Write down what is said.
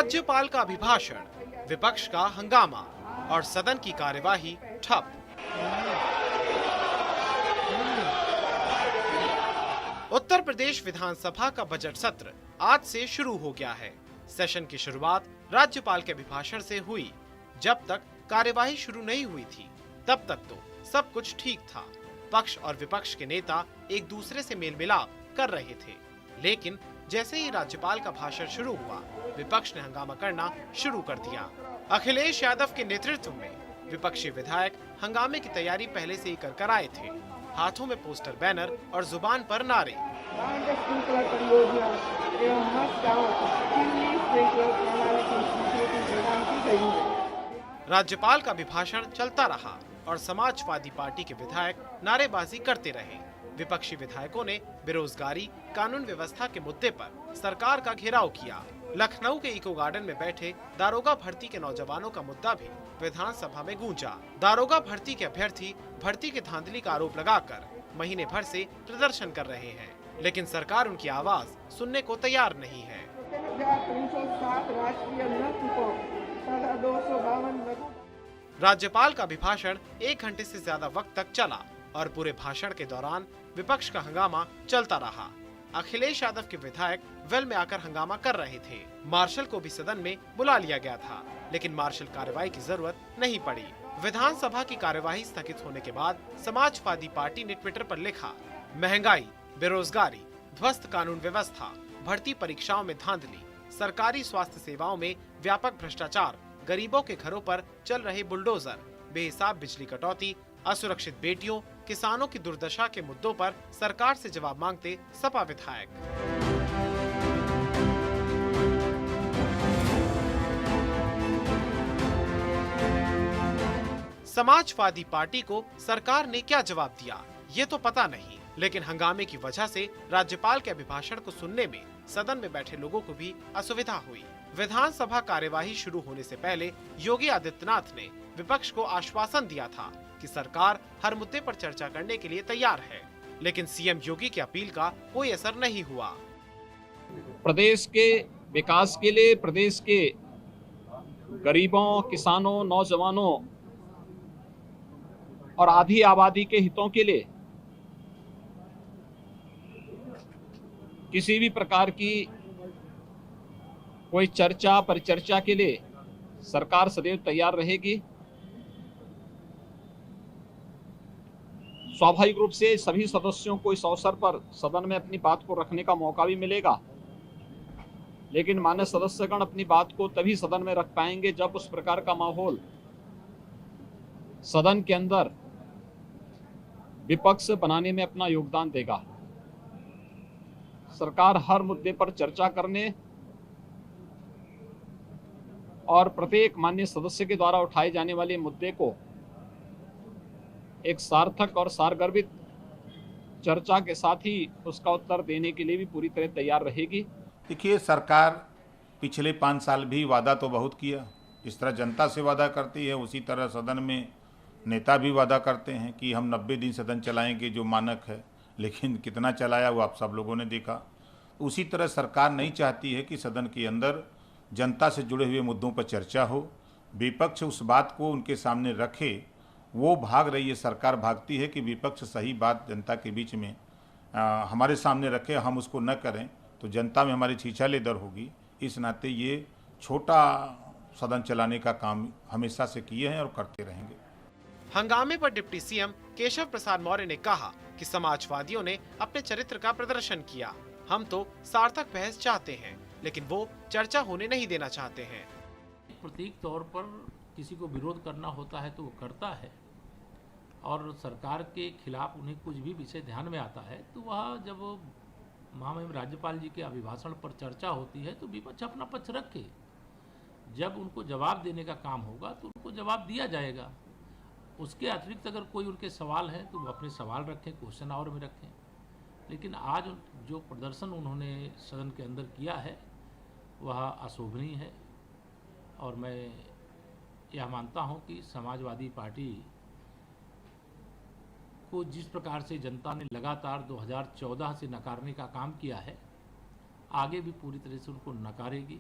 राज्यपाल का अभिभाषण, विपक्ष का हंगामा और सदन की कार्यवाही ठप। उत्तर प्रदेश विधानसभा का बजट सत्र आज से शुरू हो गया है। सेशन की शुरुआत राज्यपाल के अभिभाषण से हुई। जब तक कार्यवाही शुरू नहीं हुई थी, तब तक तो सब कुछ ठीक था। पक्ष और विपक्ष के नेता एक दूसरे से मेल मिलाप कर रहे थे, लेकिन जैसे ही राज्यपाल का भाषण शुरू हुआ, विपक्ष ने हंगामा करना शुरू कर दिया। अखिलेश यादव के नेतृत्व में विपक्षी विधायक हंगामे की तैयारी पहले से ही कर आए थे। हाथों में पोस्टर, बैनर और जुबान पर नारे। राज्यपाल का अभिभाषण चलता रहा और समाजवादी पार्टी के विधायक नारेबाजी करते रहे। विपक्षी विधायकों ने बेरोजगारी, कानून व्यवस्था के मुद्दे पर सरकार का घेराव किया। लखनऊ के इको गार्डन में बैठे दारोगा भर्ती के नौजवानों का मुद्दा भी विधानसभा में गूंजा। दारोगा भर्ती के अभ्यर्थी भर्ती के धांधली का आरोप लगाकर महीने भर से प्रदर्शन कर रहे हैं, लेकिन सरकार उनकी आवाज सुनने को तैयार नहीं है। राज्यपाल का अभिभाषण 1 घंटे से ज्यादा वक्त तक चला और पूरे भाषण के दौरान विपक्ष का हंगामा चलता रहा। अखिलेश यादव के विधायक वेल में आकर हंगामा कर रहे थे। मार्शल को भी सदन में बुला लिया गया था, लेकिन मार्शल कार्रवाई की जरूरत नहीं पड़ी। विधानसभा की कार्यवाही स्थगित होने के बाद समाजवादी पार्टी ने ट्विटर पर लिखा, महंगाई, बेरोजगारी, ध्वस्त कानून व्यवस्था, भर्ती परीक्षाओं में धांधली, सरकारी स्वास्थ्य सेवाओं में व्यापक भ्रष्टाचार, गरीबों के घरों पर चल रहे बुलडोजर, बेहिसाब बिजली कटौती, असुरक्षित बेटियों, किसानों की दुर्दशा के मुद्दों पर सरकार से जवाब मांगते सपा विधायक। समाजवादी पार्टी को सरकार ने क्या जवाब दिया, ये तो पता नहीं, लेकिन हंगामे की वजह से राज्यपाल के अभिभाषण को सुनने में सदन में बैठे लोगों को भी असुविधा हुई। विधानसभा कार्यवाही शुरू होने से पहले योगी आदित्यनाथ ने विपक्ष को आश्वासन दिया था कि सरकार हर मुद्दे पर चर्चा करने के लिए तैयार है, लेकिन सीएम योगी की अपील का कोई असर नहीं हुआ। प्रदेश के विकास के लिए, प्रदेश के गरीबों, किसानों, नौजवानों और आधी आबादी के हितों के लिए किसी भी प्रकार की कोई चर्चा, परिचर्चा के लिए सरकार सदैव तैयार रहेगी। स्वाभाविक रूप से सभी सदस्यों को इस अवसर पर सदन में अपनी बात को रखने का मौका भी मिलेगा, लेकिन मान्य सदस्यगण अपनी बात को तभी सदन में रख पाएंगे जब उस प्रकार का माहौल सदन के अंदर विपक्ष बनाने में अपना योगदान देगा। सरकार हर मुद्दे पर चर्चा करने और प्रत्येक माननीय सदस्य के द्वारा उठाए जाने वाले मुद्दे को एक सार्थक और सारगर्भित चर्चा के साथ ही उसका उत्तर देने के लिए भी पूरी तरह तैयार रहेगी। देखिए, सरकार पिछले 5 साल भी वादा तो बहुत किया। जिस तरह जनता से वादा करती है, उसी तरह सदन में नेता भी वादा करते हैं कि हम 90 दिन सदन चलाएंगे, जो मानक है, लेकिन कितना चलाया वो आप सब लोगों ने देखा। उसी तरह सरकार नहीं चाहती है कि सदन के अंदर जनता से जुड़े हुए मुद्दों पर चर्चा हो, विपक्ष उस बात को उनके सामने रखे। वो भाग रही है, सरकार भागती है कि विपक्ष सही बात जनता के बीच में हमारे सामने रखे, हम उसको न करें तो जनता में हमारी छीछालेदर होगी। इस नाते ये छोटा सदन चलाने का काम हमेशा से किए हैं और करते रहेंगे। हंगामे पर डिप्टी सीएम केशव प्रसाद मौर्य ने कहा कि समाजवादियों ने अपने चरित्र का प्रदर्शन किया। हम तो सार्थक बहस चाहते हैं, लेकिन वो चर्चा होने नहीं देना चाहते हैं। प्रतीक तौर पर किसी को विरोध करना होता है तो वो करता है, और सरकार के खिलाफ उन्हें कुछ भी विषय ध्यान में आता है तो वह जब महामहिम राज्यपाल जी के अभिभाषण पर चर्चा होती है तो विपक्ष अपना पक्ष रखे। जब उनको जवाब देने का काम होगा तो उनको जवाब दिया जाएगा। उसके अतिरिक्त अगर कोई उनके सवाल है तो वो अपने सवाल रखें, क्वेश्चन आवर में रखें। लेकिन आज जो प्रदर्शन उन्होंने सदन के अंदर किया है वह अशोभनीय है, और मैं यह मानता हूं कि समाजवादी पार्टी को जिस प्रकार से जनता ने लगातार 2014 से नकारने का काम किया है, आगे भी पूरी तरह से उनको नकारेगी।